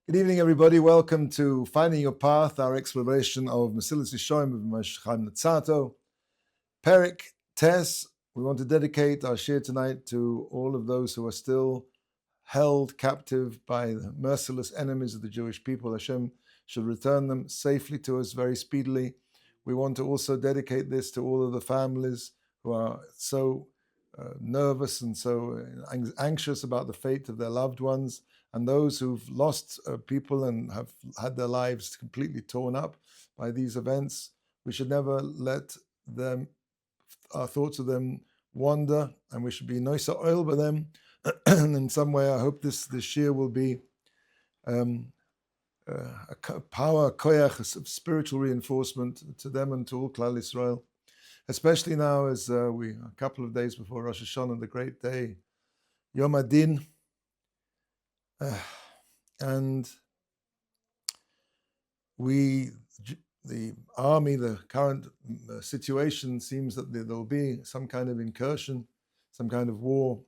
Good evening, everybody. Welcome to Finding Your Path, our exploration of Mesilas Yesharim of Yesharim Netzato. Perek Tes, we want to dedicate our shir tonight to all of those who are still held captive by the merciless enemies of the Jewish people. Hashem should return them safely to us very speedily. We want to also dedicate this to all of the families who are so nervous and so anxious about the fate of their loved ones, and those who've lost people and have had their lives completely torn up by these events. We should never let our thoughts of them wander, and we should be noisa oil by them. And in some way, I hope this year will be a power, koyach, of spiritual reinforcement to them and to all Klal Israel, especially now as we a couple of days before Rosh Hashanah, the great day, Yom Adin. And the army, the current situation seems that there will be some kind of incursion, some kind of war,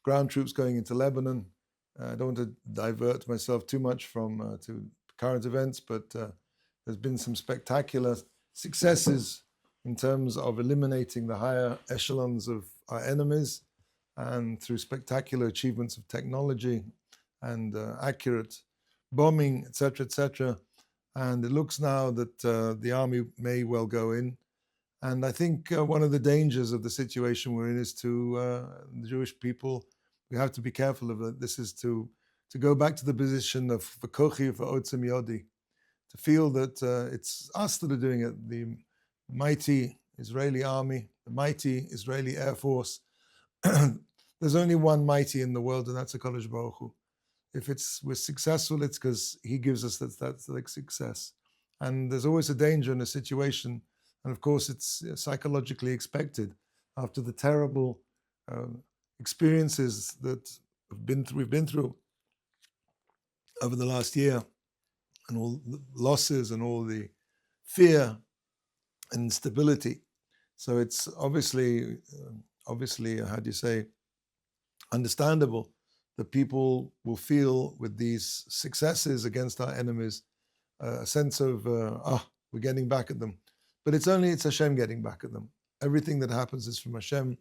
ground troops going into Lebanon. I don't want to divert myself too much from to current events, but there's been some spectacular successes in terms of eliminating the higher echelons of our enemies, and through spectacular achievements of technology and accurate bombing, etc., etc. And it looks now that the army may well go in. And I think one of the dangers of the situation we're in is to the Jewish people, we have to be careful of it. This is to go back to the position of v'kochi v'otzem yodi, to feel that it's us that are doing it, the mighty Israeli army, the mighty Israeli Air Force. There's only one mighty in the world, and that's HaKadosh Baruch Hu. If we're successful, it's because he gives us that's like success. And there's always a danger in a situation, and of course it's psychologically expected after the terrible experiences that we've been through over the last year, and all the losses and all the fear and instability. So it's obviously, how do you say, understandable that people will feel with these successes against our enemies a sense of, we're getting back at them. But it's Hashem getting back at them. Everything that happens is from Hashem,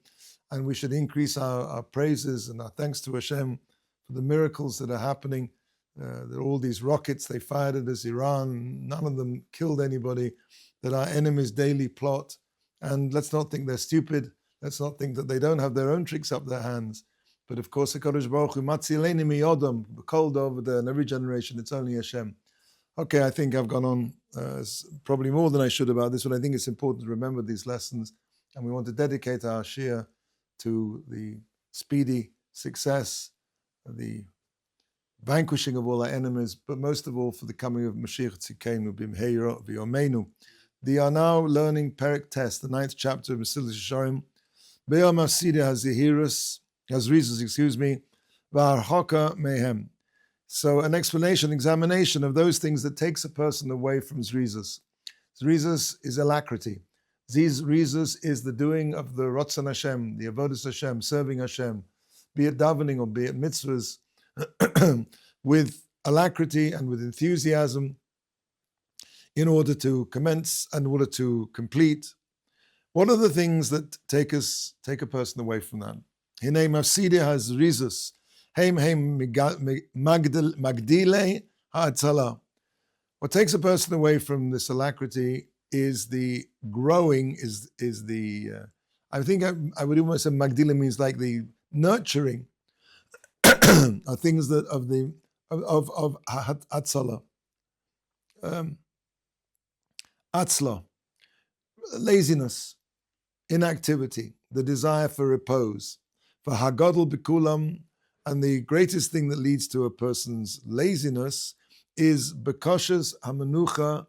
and we should increase our praises and our thanks to Hashem for the miracles that are happening. That all these rockets they fired at us, Iran, none of them killed anybody, that our enemies daily plot. And let's not think they're stupid. Let's not think that they don't have their own tricks up their hands. But of course, HaKadosh Baruch Hu, Matzileni miyodam, cold over there, in every generation, it's only Hashem. Okay, I think I've gone on probably more than I should about this, but I think it's important to remember these lessons, and we want to dedicate our shir to the speedy success, the vanquishing of all our enemies, but most of all for the coming of Mashiach Tzidkeinu b'mheira v'yomeinu. They are now learning Perek Tes, the 9th chapter of Mesilas Yesharim. Be'yom hafsida hazrizos, v'harhoka mehem. So an examination of those things that takes a person away from zrizos. Zrizos is alacrity. Zrizos is the doing of the Ratzon Hashem, the Avodas Hashem, serving Hashem, be it davening or be it mitzvahs, with alacrity and with enthusiasm, in order to commence and in order to complete. What are the things that take a person away from that? Hinei mafside hazrizos, heim magdile ha'atzala. What takes a person away from this alacrity is the growing, is the, I think I would almost say magdile means like the nurturing of things that of atzala. Atzla, laziness, inactivity, the desire for repose, for hagadol bikulam, and the greatest thing that leads to a person's laziness is bekoshes hamanucha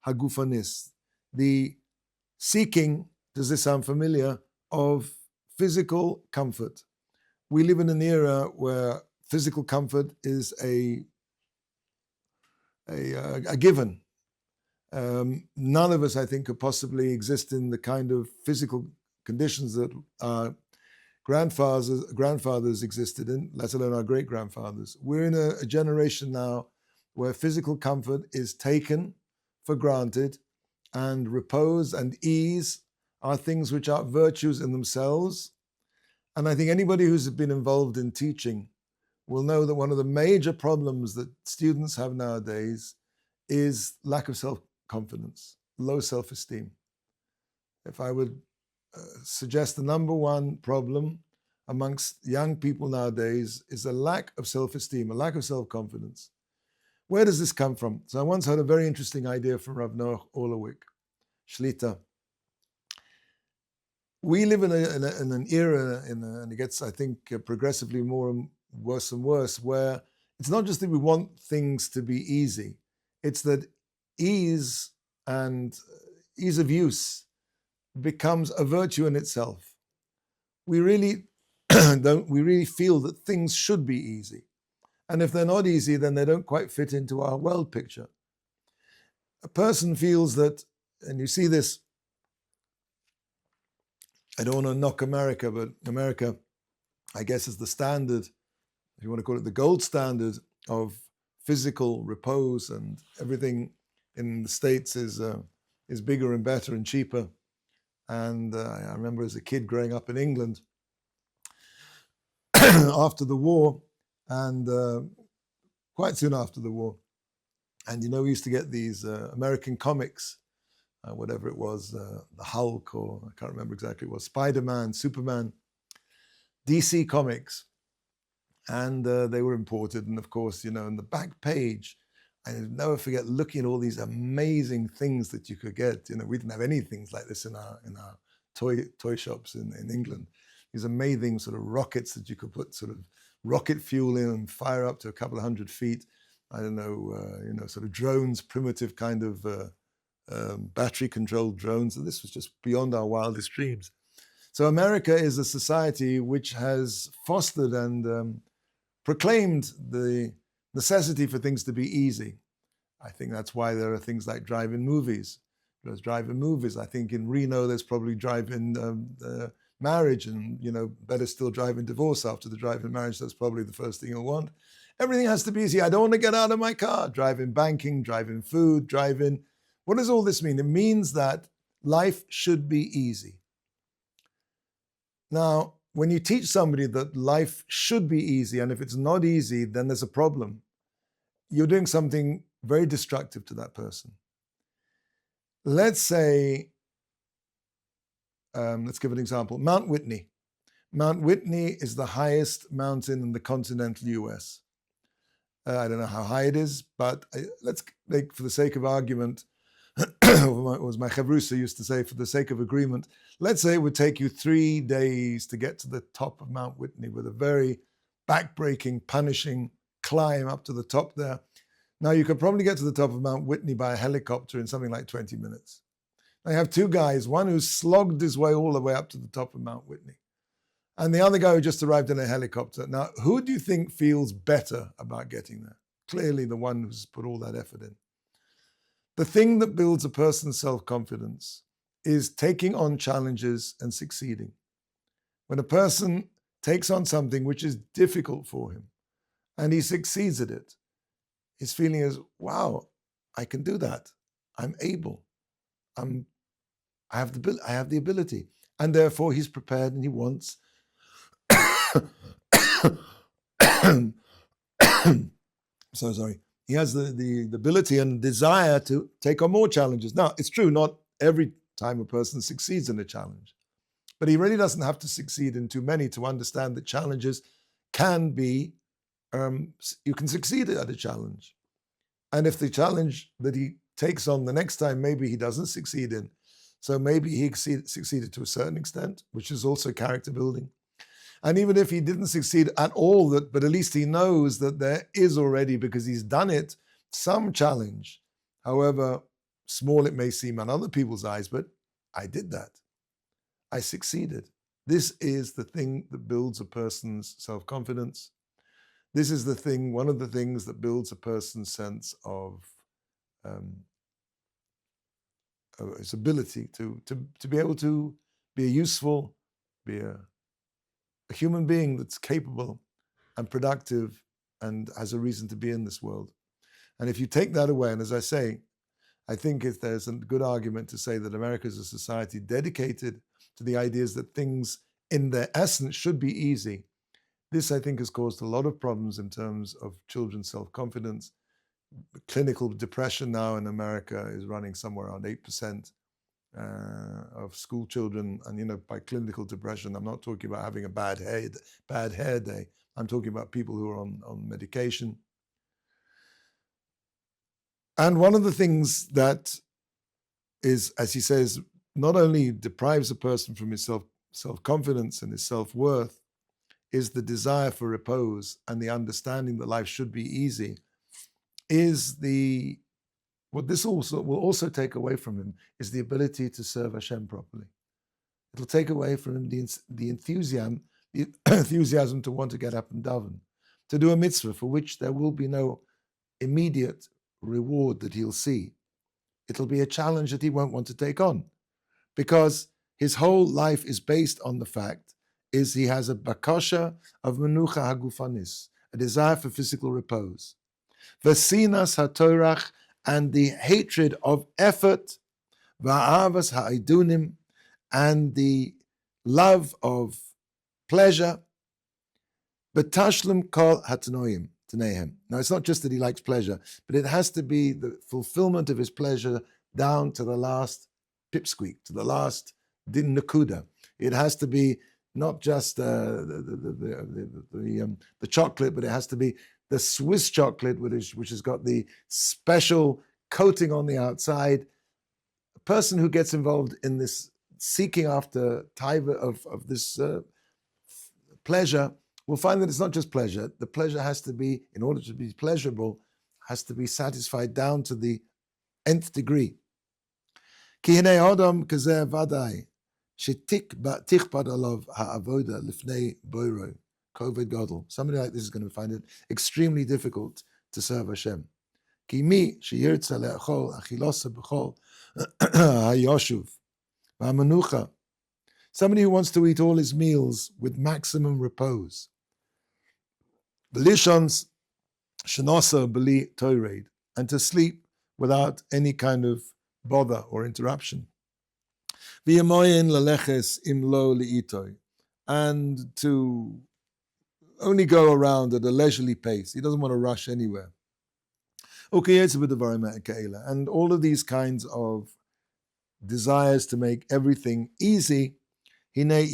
hagufanis, the seeking, does this sound familiar, of physical comfort. We live in an era where physical comfort is a given. None of us, I think, could possibly exist in the kind of physical conditions that our grandfathers existed in, let alone our great-grandfathers. We're in a generation now where physical comfort is taken for granted, and repose and ease are things which are virtues in themselves. And I think anybody who's been involved in teaching will know that one of the major problems that students have nowadays is lack of self-confidence, low self-esteem. If I would suggest the number one problem amongst young people nowadays is a lack of self-esteem, a lack of self-confidence. Where does this come from? So I once heard a very interesting idea from Rav Noach Orlowik, Shlita. We live in an era, and it gets, I think, progressively more and worse, where it's not just that we want things to be easy, it's that ease and ease of use becomes a virtue in itself. We really we really feel that things should be easy. And if they're not easy, then they don't quite fit into our world picture. A person feels that, and you see this, I don't want to knock America, but America, I guess, is the standard, if you want to call it the gold standard of physical repose, and everything in the States is bigger and better and cheaper. And I remember as a kid growing up in England after the war, and quite soon after the war. And, we used to get these American comics, whatever it was, the Hulk, or I can't remember exactly what, Spider-Man, Superman, DC comics. And they were imported. And of course, in the back page, I'll never forget looking at all these amazing things that you could get. We didn't have any things like this in our toy shops in England. These amazing sort of rockets that you could put sort of rocket fuel in and fire up to a couple of 100 feet. I don't know, sort of drones, primitive kind of battery-controlled drones. And this was just beyond our wildest dreams. So America is a society which has fostered and proclaimed the necessity for things to be easy. I think that's why there are things like drive-in movies. There's drive-in movies. I think in Reno there's probably drive-in marriage, and better still drive-in divorce after the drive-in marriage. That's probably the first thing you'll want. Everything has to be easy. I don't want to get out of my car. Drive-in banking, drive-in food, drive-in. What does all this mean? It means that life should be easy. Now, when you teach somebody that life should be easy, and if it's not easy, then there's a problem, you're doing something very destructive to that person. Let's say, let's give an example. Mount Whitney. Mount Whitney is the highest mountain in the continental US. I don't know how high it is, but let's make, for the sake of argument, was my chavrusa used to say, for the sake of agreement, let's say it would take you 3 days to get to the top of Mount Whitney with a very backbreaking, punishing climb up to the top there. Now, you could probably get to the top of Mount Whitney by a helicopter in something like 20 minutes. I have two guys, one who's slogged his way all the way up to the top of Mount Whitney, and the other guy who just arrived in a helicopter. Now, who do you think feels better about getting there? Clearly the one who's put all that effort in. The thing that builds a person's self-confidence is taking on challenges and succeeding. When a person takes on something which is difficult for him and he succeeds at it, his feeling is, wow, I can do that. I'm able. I have the ability. And therefore he's prepared and he wants so sorry. He has the ability and desire to take on more challenges. Now, it's true, not every time a person succeeds in a challenge, but he really doesn't have to succeed in too many to understand that challenges can be, you can succeed at a challenge. And if the challenge that he takes on the next time, maybe he doesn't succeed in, so maybe he succeeded to a certain extent, which is also character building. And even if he didn't succeed at all, but at least he knows that there is already, because he's done it, some challenge, however small it may seem on other people's eyes, but I did that. I succeeded. This is the thing that builds a person's self-confidence. This is the thing, one of the things that builds a person's sense of his ability to be able to be a useful, be a human being that's capable and productive and has a reason to be in this world. And if you take that away, and as I say, I think there's a good argument to say that America is a society dedicated to the ideas that things in their essence should be easy. This, I think, has caused a lot of problems in terms of children's self-confidence. Clinical depression now in America is running somewhere around 8% of school children. And, by clinical depression, I'm not talking about having a bad hair day. I'm talking about people who are on medication. And one of the things that is, as he says, not only deprives a person from his self-confidence and his self-worth, is the desire for repose and the understanding that life should be easy, what this also will also take away from him is the ability to serve Hashem properly. It'll take away from him the enthusiasm to want to get up and daven, to do a mitzvah for which there will be no immediate reward that he'll see. It'll be a challenge that he won't want to take on, because his whole life is based on the fact is he has a bakasha of menucha hagufanis, a desire for physical repose. Vasinas hatorach, and the hatred of effort, va'avas ha'idunim, and the love of pleasure, betashlim kol hatanoim, tanehem. Now, it's not just that he likes pleasure, but it has to be the fulfillment of his pleasure down to the last pipsqueak, to the last din nakuda. It has to be not just the chocolate, but it has to be the Swiss chocolate, which has got the special coating on the outside. A person who gets involved in this seeking after taiva of this pleasure will find that it's not just pleasure. The pleasure has to be, in order to be pleasurable, has to be satisfied down to the nth degree. Ki hinei adam kazeh vadai shetichpad alav ha'avoda lifnei boiro koved gadol. Somebody like this is going to find it extremely difficult to serve Hashem. Ki mi sheyirtza le'achol achilosa b'chol hayoshuv v'hamanucha. Somebody who wants to eat all his meals with maximum repose. Belishons shenosa beli toired, and to sleep without any kind of bother or interruption. V'yamoyin laleches imlo li'itoi, and to only go around at a leisurely pace. He doesn't want to rush anywhere. And all of these kinds of desires to make everything easy, he's going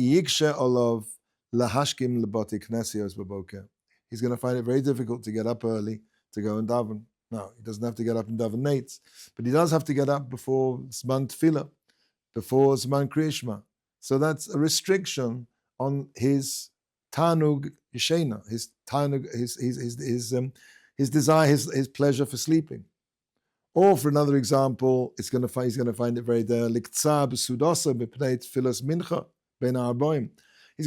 to find it very difficult to get up early to go and daven. No, he doesn't have to get up and daven nates, but he does have to get up before Zman Tefillah, before Zman Kriyashma. So that's a restriction on his Tanug Yeshena, his Tanug, his desire, his pleasure for sleeping. Or for another example, he's going to find it very there. He's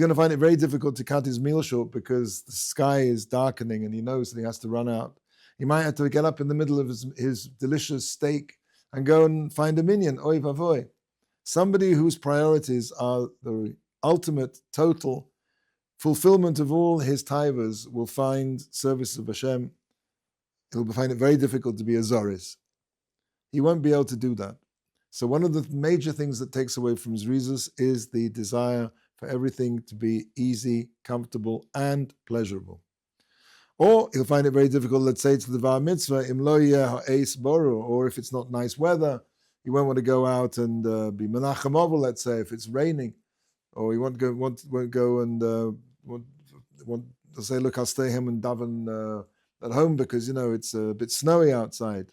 going to find it very difficult to cut his meal short because the sky is darkening and he knows that he has to run out. He might have to get up in the middle of his delicious steak and go and find a minyan, oy vavoy. Somebody whose priorities are the ultimate, total fulfillment of all his taivas will find service of Hashem. He'll find it very difficult to be a Zoris. He won't be able to do that. So one of the major things that takes away from his reasons is the desire for everything to be easy, comfortable, and pleasurable. Or he'll find it very difficult, let's say, to the Var Mitzvah, im lo yeh ha'eis boru, or if it's not nice weather, he won't want to go out and be menachem ovel, let's say, if it's raining. Or he won't go and want to say, look, I'll stay home and daven at home because, it's a bit snowy outside.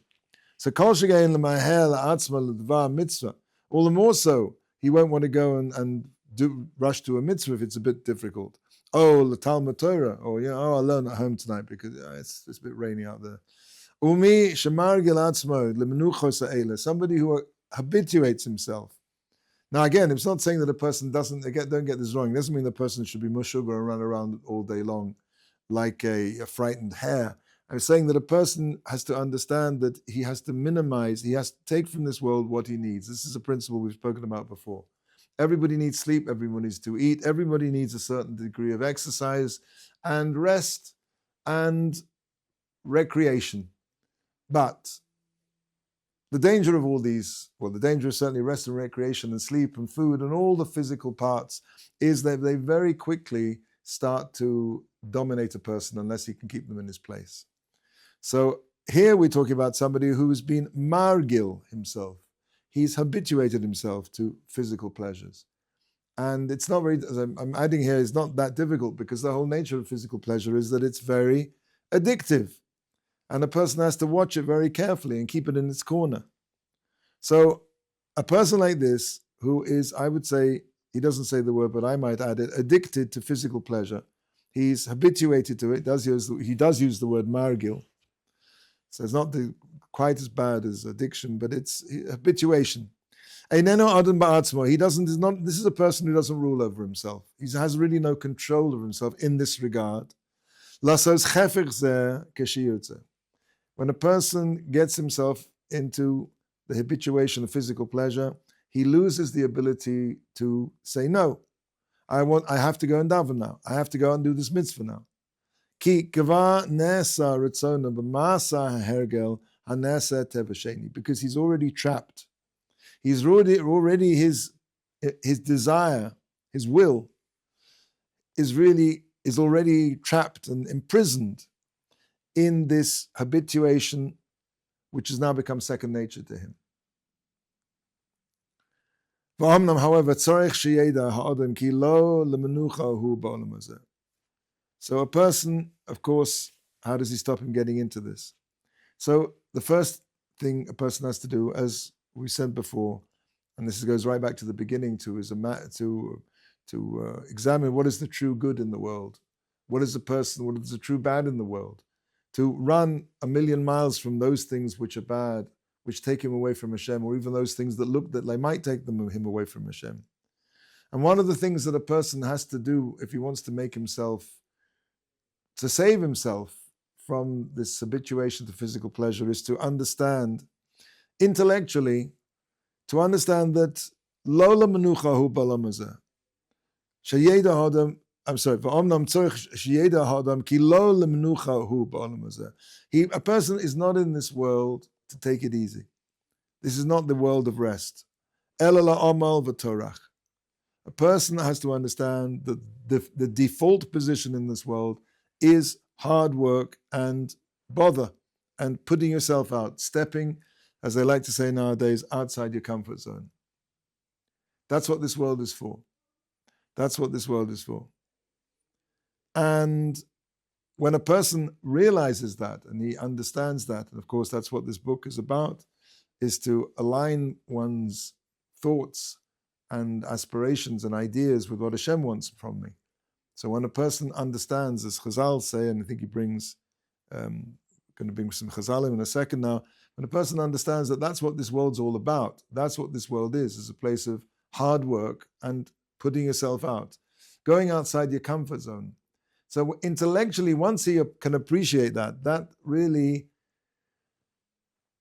So kol shegein l'maher la'atzma l'dvar mitzvah. All the more so, he won't want to go and rush to a mitzvah if it's a bit difficult. Oh, l'talmud Torah, or I'll learn at home tonight because it's a bit rainy out there. Umi shemar gil atzmo l'menuchos ha'ela. Somebody who habituates himself. Now again, it's not saying that a person don't get this wrong. It doesn't mean the person should be mushug or run around all day long like a frightened hare. I'm saying that a person has to understand that he has to minimize, he has to take from this world what he needs. This is a principle we've spoken about before. Everybody needs sleep, everybody needs to eat, everybody needs a certain degree of exercise and rest and recreation. But the danger of all these, well, the danger of certainly rest and recreation and sleep and food and all the physical parts is that they very quickly start to dominate a person unless he can keep them in his place. So here we're talking about somebody who's been margil himself. He's habituated himself to physical pleasures. And it's not very, as I'm adding here, it's not that difficult because the whole nature of physical pleasure is that it's very addictive. And a person has to watch it very carefully and keep it in its corner. So a person like this, who is, I would say, he doesn't say the word, but I might add it, addicted to physical pleasure. He's habituated to it. He does use the word margil. So it's not quite as bad as addiction, but it's habituation. Eineno adam ba'atzmo. This is a person who doesn't rule over himself. He has really no control over himself in this regard. Lasos chefech zeh keshiyotze. When a person gets himself into the habituation of physical pleasure, he loses the ability to say no. I have to go and daven now. I have to go and do this mitzvah now. Ki kava nesa ritzona b'masa hergel hanesa tevasheni, because he's already trapped. He's already his desire, his will, is already trapped and imprisoned in this habituation, which has now become second nature to him. However, so a person, of course, how does he stop him getting into this? So the first thing a person has to do, as we said before, and this goes right back to the beginning, to examine what is the true good in the world, what is the true bad in the world, to run 1,000,000 miles from those things which are bad, which take him away from Hashem, or even those things that they might take him away from Hashem. And one of the things that a person has to do if he wants to save himself from this habituation to physical pleasure, is to understand intellectually, that Lola Menucha hu b'olam hazeh. Sheyeda hadam, I'm sorry, v'omnam tzorich sheyeda hadam ki lo lemenucha hu b'olam hazeh. A person is not in this world to take it easy. This is not the world of rest. Ela la'amal v'torach. A person has to understand that the default position in this world is hard work and bother and putting yourself out, stepping, as they like to say nowadays, outside your comfort zone. That's what this world is for. That's what this world is for. And when a person realizes that and he understands that, and of course that's what this book is about, is to align one's thoughts and aspirations and ideas with what Hashem wants from me. So when a person understands, as Chazal say, and I think he brings, going to bring some Chazalim in a second now, when a person understands that that's what this world's all about, that's what this world is a place of hard work and putting yourself out, going outside your comfort zone. So intellectually, once he can appreciate that, that really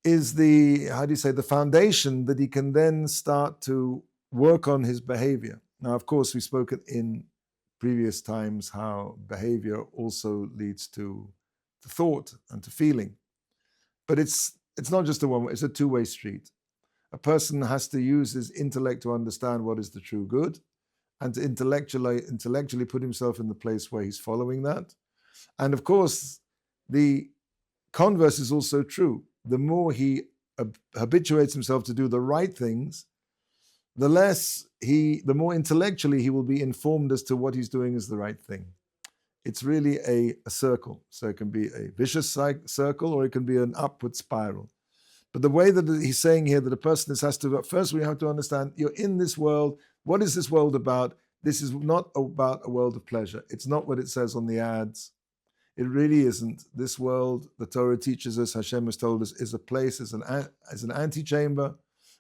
is the foundation that he can then start to work on his behavior. Now, of course, we've spoken in previous times how behavior also leads to thought and to feeling. But it's not just it's a two-way street. A person has to use his intellect to understand what is the true good, and to intellectually put himself in the place where he's following that. And of course, the converse is also true. The more he habituates himself to do the right things, the more intellectually he will be informed as to what he's doing is the right thing. It's really a circle. So it can be a vicious circle, or it can be an upward spiral. But the way that he's saying here that a person first we have to understand, you're in this world. What is this world about? This is not about a world of pleasure. It's not what it says on the ads. It really isn't. This world, the Torah teaches us, Hashem has told us, is a place, is an antechamber,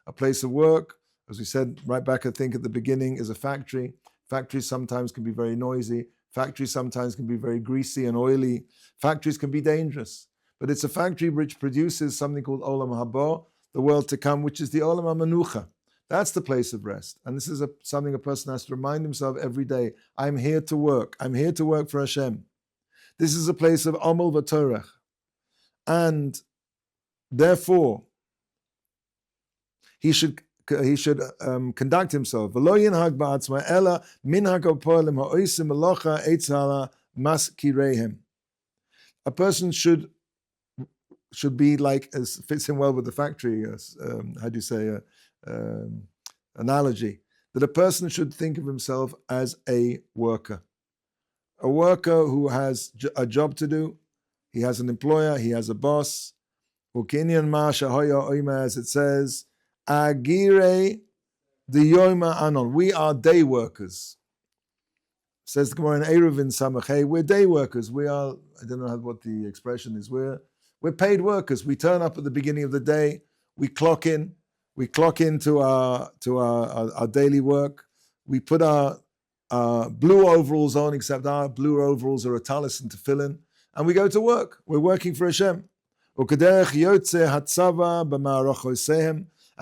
a place of work. As we said right back, I think at the beginning, is a factory. Factories sometimes can be very noisy. Factories sometimes can be very greasy and oily. Factories can be dangerous. But it's a factory which produces something called Olam Haba, the world to come, which is the Olam HaManucha. That's the place of rest. And this is something a person has to remind himself every day. I'm here to work. I'm here to work for Hashem. This is a place of Amal V'Torach. And Therefore, he should conduct himself. A person should be like, as fits in well with the factory, how do you say, analogy, that a person should think of himself as a worker who has a job to do. He has an employer, he has a boss. As it says, Agire the Yoma Anon. We are day workers. Says the Gemara in Eruvin Samachay, we're day workers. We are, I don't know what the expression is, we're paid workers. We turn up at the beginning of the day, we clock into our daily work, we put our blue overalls on, except our blue overalls are a talis and tefillin, and we go to work. We're working for Hashem.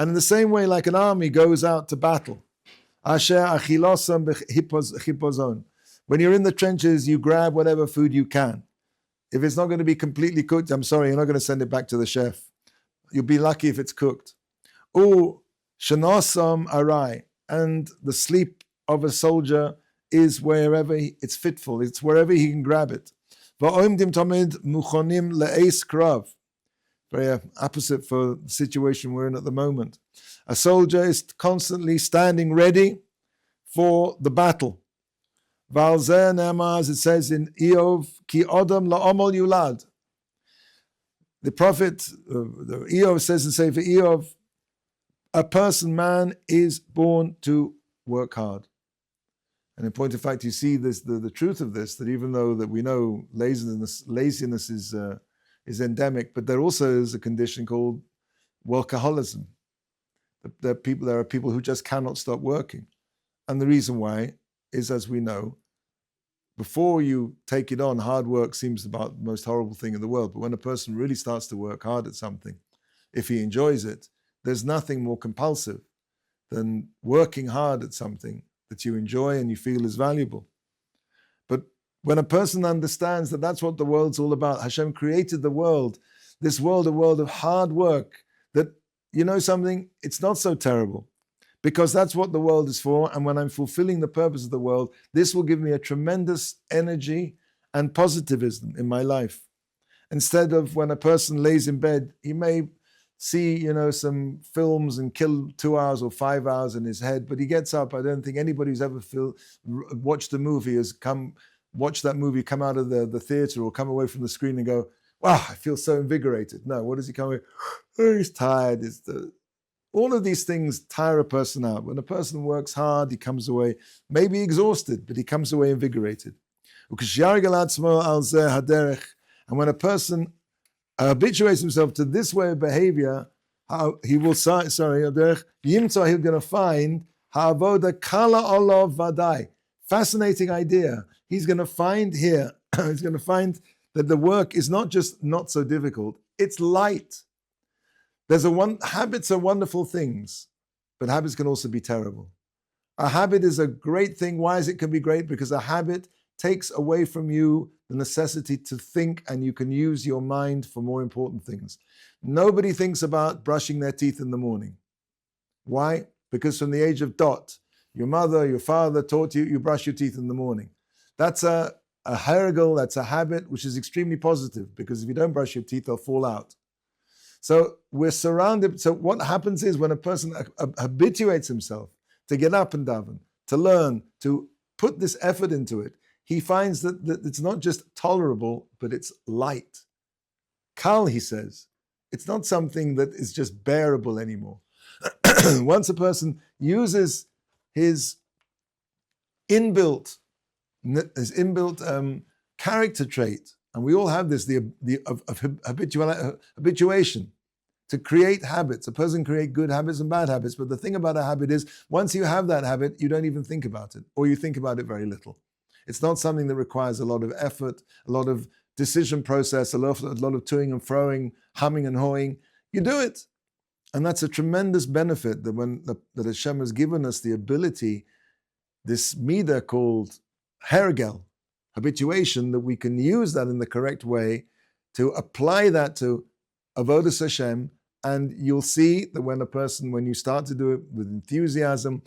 And in the same way, like an army goes out to battle. When you're in the trenches, you grab whatever food you can. If it's not going to be completely cooked, I'm sorry, you're not going to send it back to the chef. You'll be lucky if it's cooked. Shanasam arai. And the sleep of a soldier is wherever it's fitful. It's wherever he can grab it. Very opposite for the situation we're in at the moment. A soldier is constantly standing ready for the battle. Valzeh Ne'amar, as it says in Eov, Ki Odom La'omol Yulad. The prophet, Eov says in Sefer Eov, a man is born to work hard. And in point of fact, you see this, the truth of this, that even though that we know laziness is endemic, but there also is a condition called workaholism. There are people who just cannot stop working. And the reason why is, as we know, before you take it on, hard work seems about the most horrible thing in the world. But when a person really starts to work hard at something, if he enjoys it, there's nothing more compulsive than working hard at something that you enjoy and you feel is valuable. But when a person understands that that's what the world's all about, Hashem created the world, this world, a world of hard work, that, you know something, it's not so terrible. Because that's what the world is for, and when I'm fulfilling the purpose of the world, this will give me a tremendous energy and positivism in my life. Instead of when a person lays in bed, he may see, some films and kill 2 hours or 5 hours in his head, but he gets up. I don't think anybody who's ever watched a movie has watched that movie, come out of the theater or come away from the screen and go, wow, I feel so invigorated. No, what does he come away? Oh, he's tired. All of these things tire a person out. When a person works hard, he comes away maybe exhausted, but he comes away invigorated. And when a person habituates himself to this way of behavior, he's going to find fascinating idea. He's going to find here, he's going to find that the work is not just not so difficult, it's light. Habits are wonderful things, but habits can also be terrible. A habit is a great thing. Why is it can be great? Because a habit takes away from you the necessity to think, and you can use your mind for more important things. Nobody thinks about brushing their teeth in the morning. Why? Because from the age of dot, your mother, your father taught you brush your teeth in the morning. That's a herigel, that's a habit which is extremely positive, because if you don't brush your teeth, they'll fall out. So we're surrounded. So what happens is when a person habituates himself to get up and daven, to learn, to put this effort into it, he finds that it's not just tolerable, but it's light. Kal, he says, it's not something that is just bearable anymore. Once a person uses his inbuilt character trait, and we all have this, of habituation, to create habits. A person can create good habits and bad habits, but the thing about a habit is, once you have that habit, you don't even think about it, or you think about it very little. It's not something that requires a lot of effort, a lot of decision process, a lot of toing and froing, humming and hawing. You do it. And that's a tremendous benefit that Hashem has given us the ability, this midah called hergel, habituation, that we can use that in the correct way to apply that to avodas Hashem, and you'll see that when you start to do it with enthusiasm,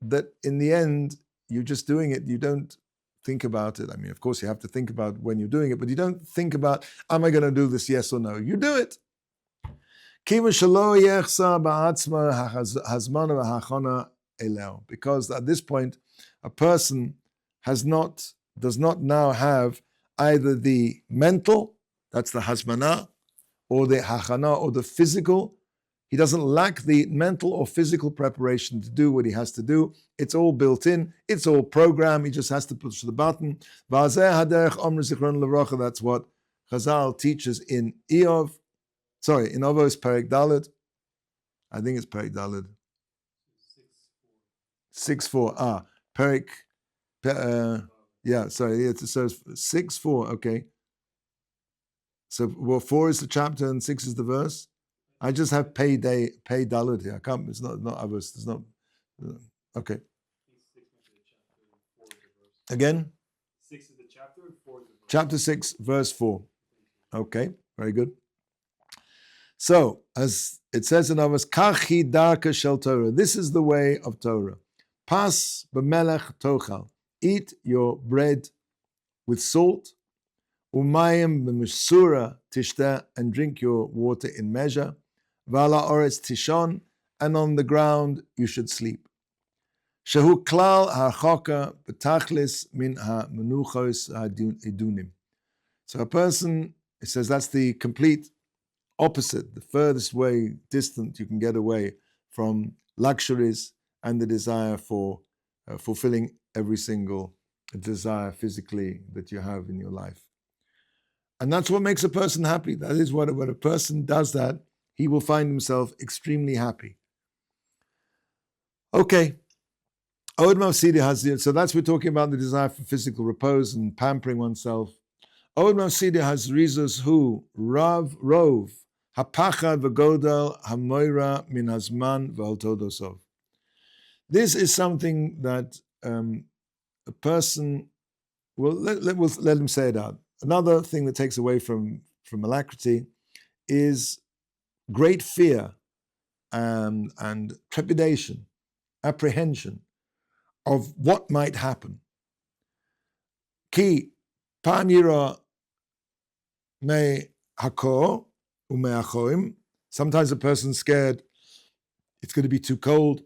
that in the end, you're just doing it. You don't think about it. I mean, of course, you have to think about when you're doing it, but you don't think about, am I going to do this, yes or no? You do it. Because at this point, a person does not now have either the mental, that's the hazmana, or the hachana, or the physical. He doesn't lack the mental or physical preparation to do what he has to do. It's all built in. It's all programmed. He just has to push the button. That's what Chazal teaches in Avos Perek Daled. I think it's Perek Daled. 6:4. Perek. So 6:4. Okay. So 4 is the chapter and 6 is the verse. I just have pay Daled here. I can't. It's not Avos. It's not. Okay. Again. 6 is the chapter and 4 is the verse. Chapter 6, verse 4. Okay, very good. So, as it says in Avos, Kachi darka shel Torah. This is the way of Torah. Pas b'melech tochal. Eat your bread with salt. Umayim b'meshura tishteh, and drink your water in measure. V'ala oretz tishon, and on the ground you should sleep. Shehu klal ha'choka b'tachlis min ha'menuchos ha'edunim. So a person, it says that's the complete opposite, the furthest way distant you can get away from luxuries and the desire for fulfilling every single desire physically that you have in your life. And that's what makes a person happy. That is what, when a person does that, he will find himself extremely happy. Okay. So that's we're talking about the desire for physical repose and pampering oneself. Od Mavsidi has rizos hu rov hapachad v'godel hamoira min hazman v'altodosov. This is something that a person will let him say it out. Another thing that takes away from alacrity is great fear and trepidation, apprehension of what might happen. Ki pam yira me hakor ume achoim. Sometimes a person's scared it's going to be too cold,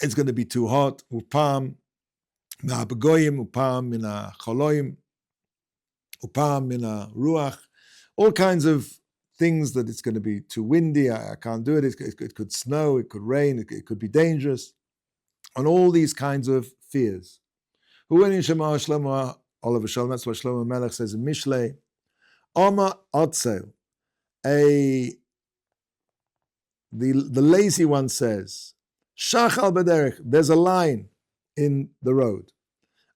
it's going to be too hot. Upam mina begoyim, upam mina choloim, upam mina ruach. All kinds of things that it's going to be too windy, I can't do it. It could snow, it could rain, it could be dangerous. And all these kinds of fears. That's what Shlomo Melech says in Mishlei. Oma Otzel, the lazy one says, Shachal b'derech, there's a lion in the road.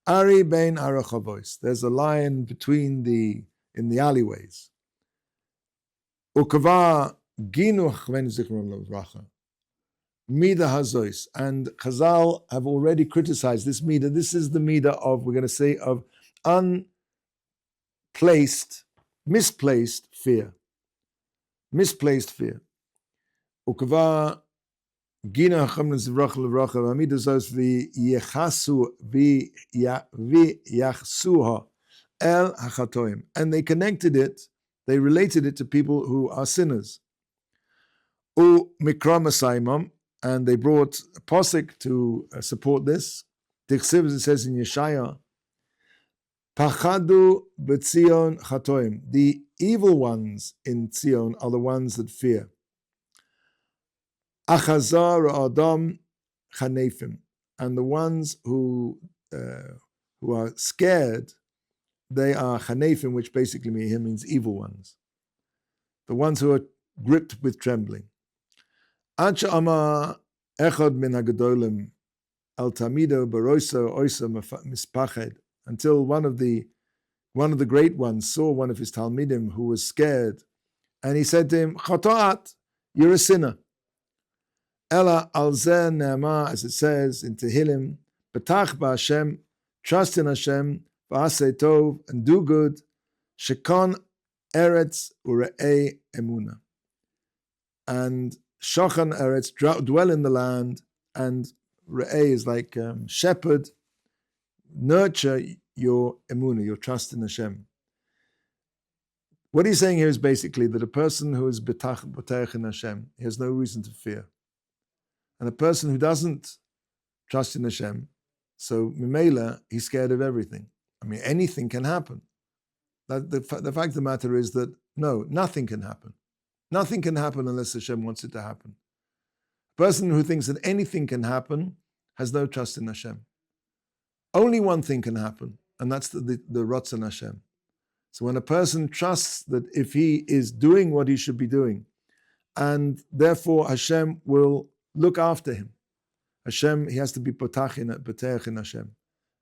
Ari bein arachavois, there's a lion in the alleyways. Ukava ginuch ven zichron levracha. Mida hazois, and Chazal have already criticized this mida. This is the mida of, we're going to say, of misplaced fear. Misplaced fear. Ukava gina chamna zivrach levracha v'amida zos v'yachsuha el hachatoim, and they related it to people who are sinners. U mikra masaimam, and they brought a posik to support this. Tichsiv, it says in Yeshaya, Pachadu b'tzion chatoim. The evil ones in Tzion are the ones that fear. Achazar adam chanefim, and the ones who are scared, they are chanefim, which basically means evil ones. The ones who are gripped with trembling. Until one of the great ones saw one of his talmidim who was scared, and he said to him, Chatoat, you're a sinner. Ela alzeh ne'ama, as it says in Tehillim, Betach ba'Hashem, trust in Hashem, v'aseh tov, and do good, shekon eretz ure'ei emuna. and shochan eretz, dwell in the land, and re'eh is like shepherd, nurture your emunah, your trust in Hashem. What he's saying here is basically that a person who is betach in Hashem, he has no reason to fear. And a person who doesn't trust in Hashem, so Mimela, he's scared of everything. I mean, anything can happen. The fact of the matter is that, no, nothing can happen. Nothing can happen unless Hashem wants it to happen. A person who thinks that anything can happen has no trust in Hashem. Only one thing can happen, and that's the Ratzon Hashem. So when a person trusts that if he is doing what he should be doing, and therefore Hashem will look after him, Hashem, he has to be potach in Hashem.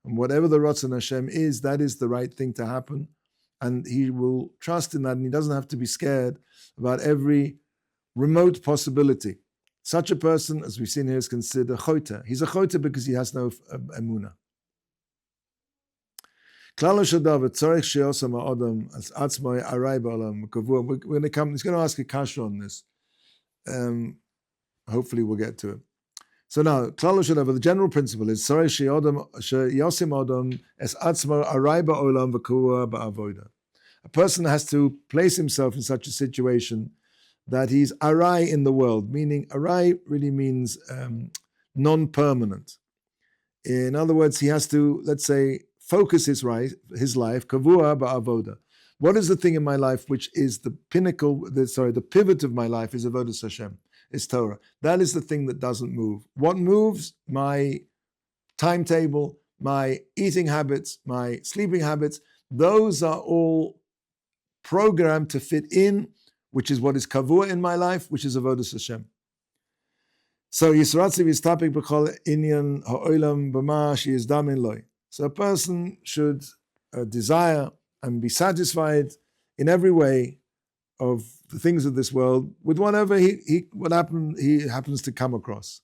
And whatever the Ratzon Hashem is, that is the right thing to happen. And he will trust in that, and he doesn't have to be scared about every remote possibility. Such a person, as we've seen here, is considered a choter. He's a choter because he has no emunah. We're going to come. He's going to ask a kasha on this. Hopefully, we'll get to it. So now, the general principle is a person has to place himself in such a situation that he's arai in the world, meaning arai really means non-permanent. In other words, he has to, let's say, focus his life, kavua ba'avoda. What is the thing in my life which is the pinnacle, the pivot of my life is avodas Hashem, is Torah. That is the thing that doesn't move. What moves? My timetable, my eating habits, my sleeping habits, those are all programmed to fit in, which is what is kavua in my life, which is avodas Hashem. So Yisratziv is topic b'chol inyan ha'olam b'ma she'yizdamin loy. So a person should desire and be satisfied in every way of the things of this world with whatever he happens to come across.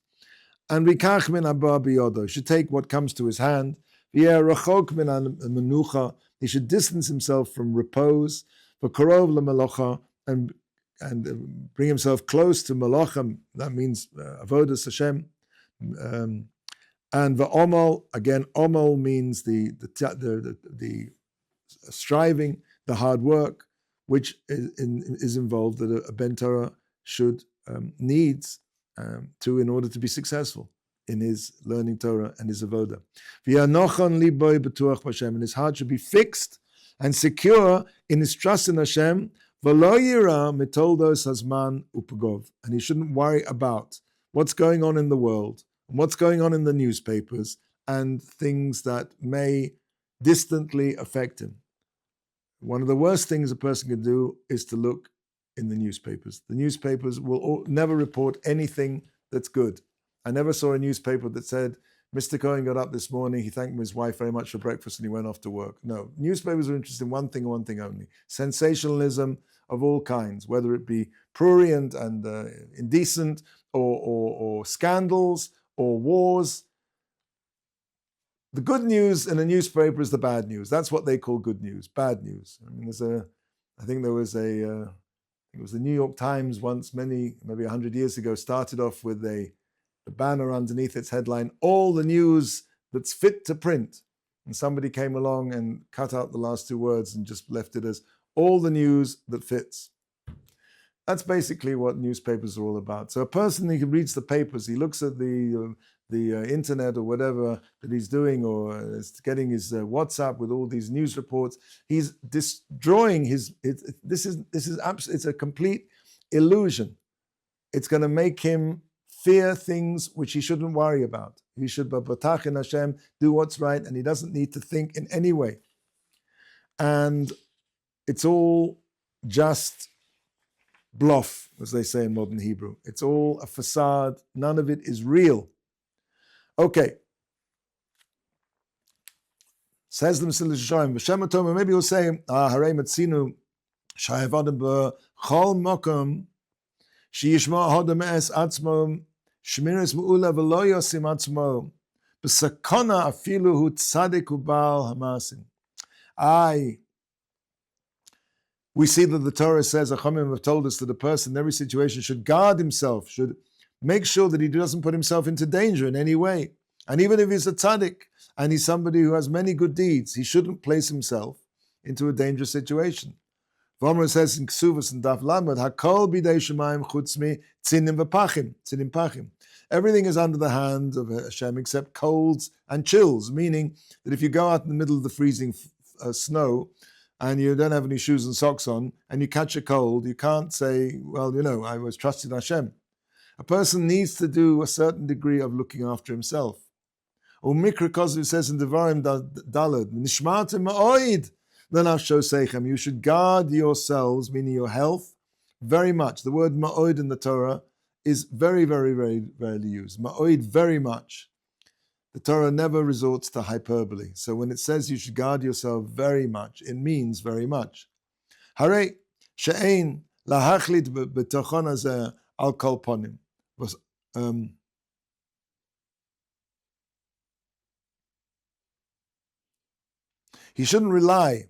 And rikach min haba biyodo, should take what comes to his hand. Rachok min menucha, he should distance himself from repose. V'karov lemelocha, and bring himself close to melocha. That means avodas Hashem. And the omal, again, omal means the striving, the hard work, which is involved that a Ben Torah should needs in order to be successful in his learning Torah and his avodah. And his heart should be fixed and secure in his trust in Hashem. And he shouldn't worry about what's going on in the world, and what's going on in the newspapers, and things that may distantly affect him. One of the worst things a person can do is to look in the newspapers. The newspapers will never report anything that's good. I never saw a newspaper that said, Mr. Cohen got up this morning, he thanked his wife very much for breakfast and he went off to work. No, newspapers are interested in one thing and one thing only: sensationalism of all kinds, whether it be prurient and indecent, or scandals, or wars. The good news in a newspaper is the bad news. That's what they call good news, bad news. I mean, I think it was the New York Times once, maybe 100 years ago, started off with a banner underneath its headline, all the news that's fit to print. And somebody came along and cut out the last two words and just left it as all the news that fits. That's basically what newspapers are all about. So a person who reads the papers, he looks at the internet or whatever that he's doing, or is getting his WhatsApp with all these news reports, he's destroying it's a complete illusion. It's going to make him fear things which he shouldn't worry about. He should batach in Hashem, do what's right, and he doesn't need to think in any way. And it's all just bluff, as they say in modern Hebrew. It's all a facade. None of it is real. Okay. Says the Mesilas Yesharim, B'Shem HaTorah, maybe he'll say, Harei Matzinu, Sha'evadim B'chol Mokom, She'yishma Hodem Es Atzmo, Shmiras Mu'ula V'lo Yosim Atzmo, B'Sakona Afilu Hu Tzadik U'Bal Hamasim. We see that the Torah says, Achamim have told us that a person in every situation should guard himself, should make sure that he doesn't put himself into danger in any way. And even if he's a tzaddik and he's somebody who has many good deeds, he shouldn't place himself into a dangerous situation. Vomer says in Ksuvas and Daf Lamed, Hakol bidei shemayim chutzmi tzinim v'pachim, tzinim pachim. Everything is under the hand of Hashem except colds and chills, meaning that if you go out in the middle of the freezing snow and you don't have any shoes and socks on and you catch a cold, you can't say, well, I was trusting Hashem. A person needs to do a certain degree of looking after himself. Mikra Kozov says in Devarim Daled, Nishmatim ma'oid l'nafsho seichem. You should guard yourselves, meaning your health, very much. The word ma'oid in the Torah is very, very, very rarely used. Ma'oid, very much. The Torah never resorts to hyperbole. So when it says you should guard yourself very much, it means very much. Hare she'ein lahachlit b'tochon hazeh al kol ponim. He shouldn't rely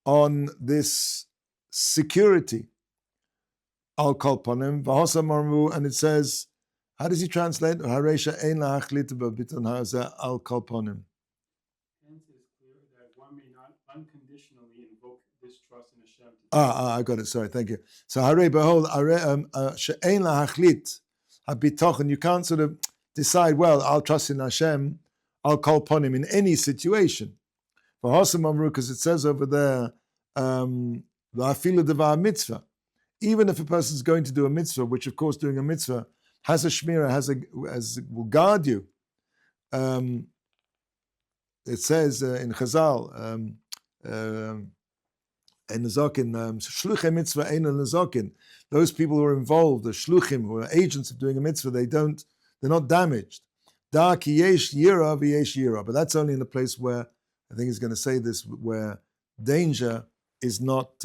on this security. Al kol ponim v'hosa marmu, and it says, how does he translate? Haresha ein lahachlit b'biton hazeh al kol ponim. Hence it is clear that one may not unconditionally invoke this trust in Hashem. I got it. Sorry, thank you. So hare behold, she'ein lahachlit habitochen. You can't sort of decide, well, I'll trust in Hashem, I'll call upon him in any situation. Because it says over there, mitzvah. Even if a person is going to do a mitzvah, which of course doing a mitzvah has a shmirah, will guard you. It says in Chazal, in Nezokin, shluchei mitzvah ein nezokin. Those people who are involved, the shluchim, who are agents of doing a mitzvah, they're not damaged. Da ki yesh yira v'yesh yira. But that's only in a place where, I think he's going to say this, where danger is not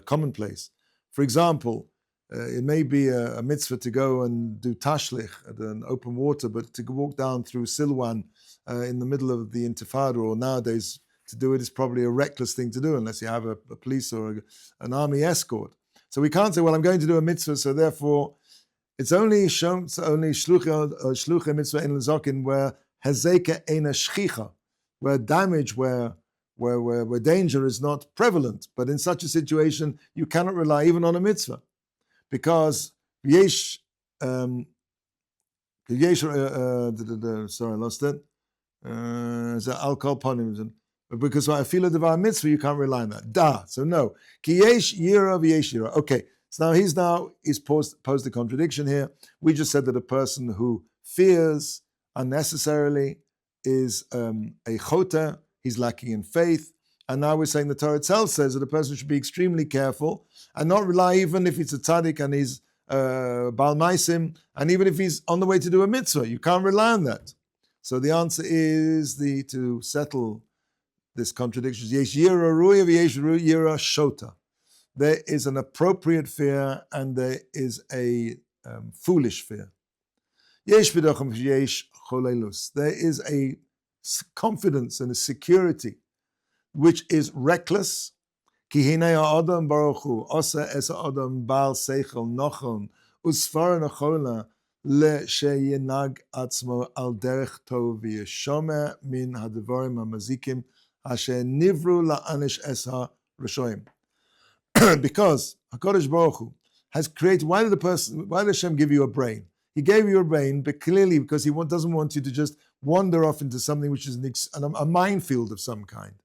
commonplace. For example, it may be a mitzvah to go and do tashlich at an open water, but to walk down through Silwan in the middle of the Intifada, or nowadays to do it is probably a reckless thing to do unless you have a police or an army escort. So we can't say, well, I'm going to do a mitzvah, so therefore it's only shluchei mitzvah in lezokin where hezeka eina shchicha, where damage, where danger is not prevalent. But in such a situation, you cannot rely even on a mitzvah, because yesh. Sorry, I lost it. I'll call upon him. Because I feel a devar mitzvah, you can't rely on that. So no. Ki yesh yira v'yesh yira. Okay. So he's posed the contradiction here. We just said that a person who fears unnecessarily is a chota, he's lacking in faith. And now we're saying the Torah itself says that a person should be extremely careful and not rely, even if it's a tzaddik and he's Baal Maisim, and even if he's on the way to do a mitzvah, you can't rely on that. So the answer is to settle this contradiction. Yesh yira ruya v'yesh yira shota. There is an appropriate fear and there is a foolish fear. Yesh b'dochem yesh cholelus. There is a confidence and a security which is reckless. Ki hinei ha'adam baruch hu osa es ha'adam bal seichel nochon usfar nochona le'sheyinag atzmo al derech tov v'yeshomer min ha'devarim ha'mazikim asher nivru la'anish es ha'reshoim. Because HaKadosh Baruch Hu has created. Why did Hashem give you a brain? He gave you a brain, but clearly because He doesn't want you to just wander off into something which is a minefield of some kind.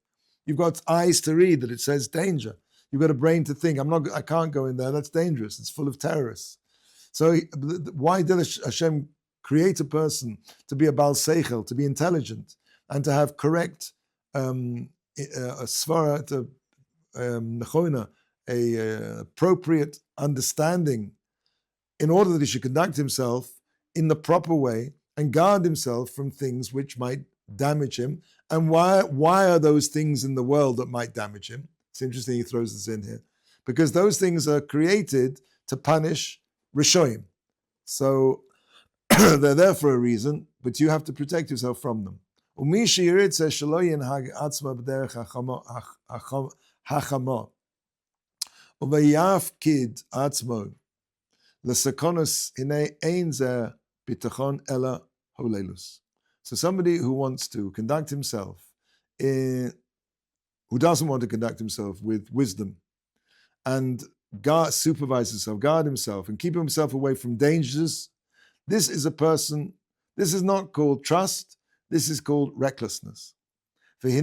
You've got eyes to read that it says danger. You've got a brain to think, I can't go in there, that's dangerous, it's full of terrorists. So why did Hashem create a person to be a Baal Seichel, to be intelligent, and to have correct svara, nechona, appropriate understanding, in order that he should conduct himself in the proper way and guard himself from things which might damage him? And why are those things in the world that might damage him? It's interesting he throws this in here. Because those things are created to punish Rishoim. So they're there for a reason, but you have to protect yourself from them. hachama. Uvayafkid atzmo. L'sakonos hine ein ze bitachon ela holelus. So somebody who wants to conduct himself who doesn't want to conduct himself with wisdom and supervise himself, guard himself, and keep himself away from dangers, this is a person, this is not called trust, this is called recklessness. This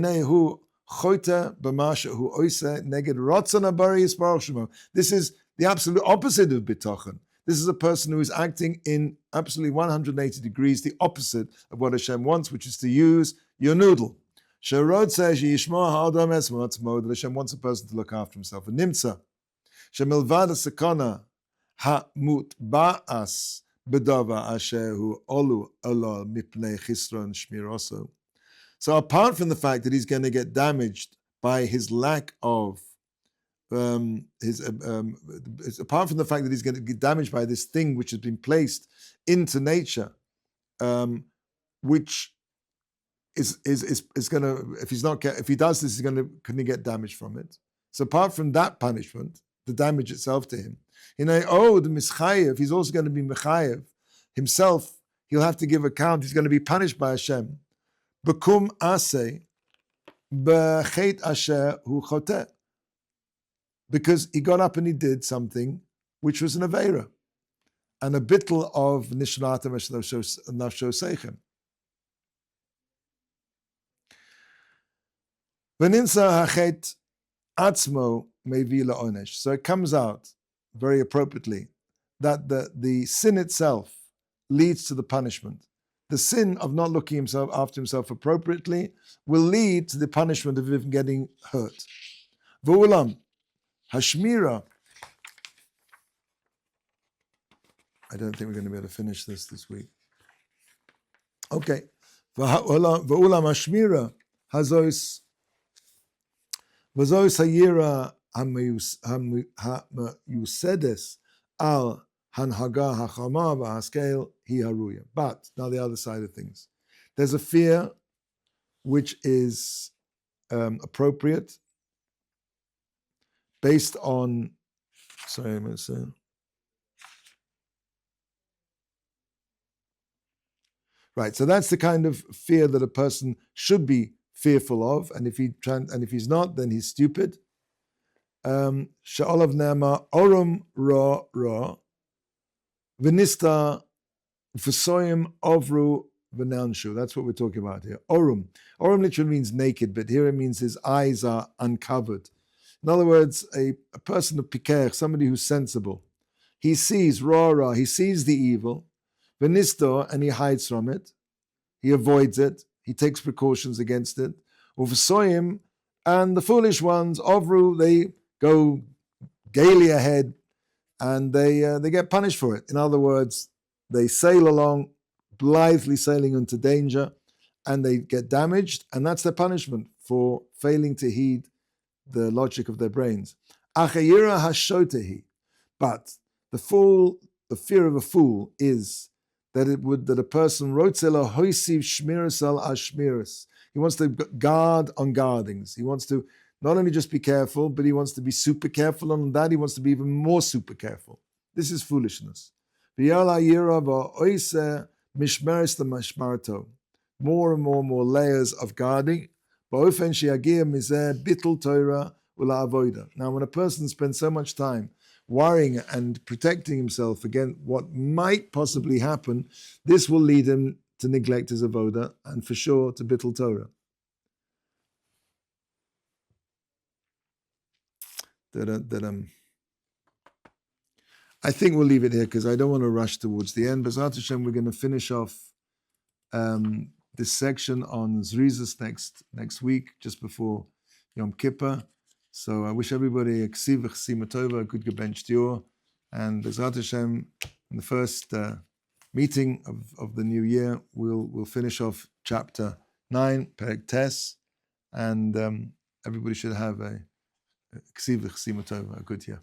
is the absolute opposite of bitachon. This is a person who is acting in absolutely 180 degrees, the opposite of what Hashem wants, which is to use your noodle. That Hashem wants a person to look after himself. And nimtza, shemilvad sakana ha-mutba'as bedava asher hu olu ola mipnei chisron shmiroso. So apart from the fact that he's going to get damaged by his lack of apart from the fact that he's going to get damaged by this thing which has been placed into nature, which is going to, if he does this, can he get damaged from it? So apart from that punishment, the damage itself to him, the mischayev, he's also going to be mechayev himself. He'll have to give account. He's going to be punished by Hashem. Bekum ase b'chet asher hu choteh, because he got up and he did something which was an aveira and a bittul of nishnatam nafsho seichem. V'ninsa hachet atzmo mevi la'onesh. So it comes out very appropriately that the sin itself leads to the punishment. The sin of not looking after himself appropriately will lead to the punishment of him getting hurt. V'ulam hashmira. I don't think we're going to be able to finish this week. Okay. V'ulam hashmira hazos v'zos hayira hamayusedes al hanhaga hachama v'haskel hi haruya. But now the other side of things, there's a fear which is appropriate based on. Sorry, I'm going to say. Right, so that's the kind of fear that a person should be fearful of, and if he's not, then he's stupid. Sha'olav nema orum ra ra v'nista v'soyim ovru v'nanshu. That's what we're talking about here. Orum literally means naked, but here it means his eyes are uncovered. In other words, a person of piker, somebody who's sensible, he sees ra, he sees the evil, v'nisto, and he hides from it, he avoids it, he takes precautions against it. Uv'soyim, and the foolish ones, ovru, they go gaily ahead, and they get punished for it. In other words, they sail along, blithely sailing into danger, and they get damaged, and that's their punishment for failing to heed the logic of their brains. Achayira hashotehi. But the fear of a fool is that a person rotzela hoisiv shmiras al ashmiras. He wants to guard on guardings. He wants to not only just be careful, but he wants to be super careful. And on that, he wants to be even more super careful. This is foolishness. More and more layers of guarding. Now, when a person spends so much time worrying and protecting himself against what might possibly happen, this will lead him to neglect his avoda and for sure to bittul Torah. I think we'll leave it here because I don't want to rush towards the end. B'ezrat Hashem, we're going to finish off this section on Zrizas next week, just before Yom Kippur. So I wish everybody a ksiv v'chsima tova, a good gebench dior, and B'ezrat Hashem, in the first meeting of the new year, we'll finish off chapter 9, Perek Tes, and everybody should have a ksiv v'chsima tova, a good year.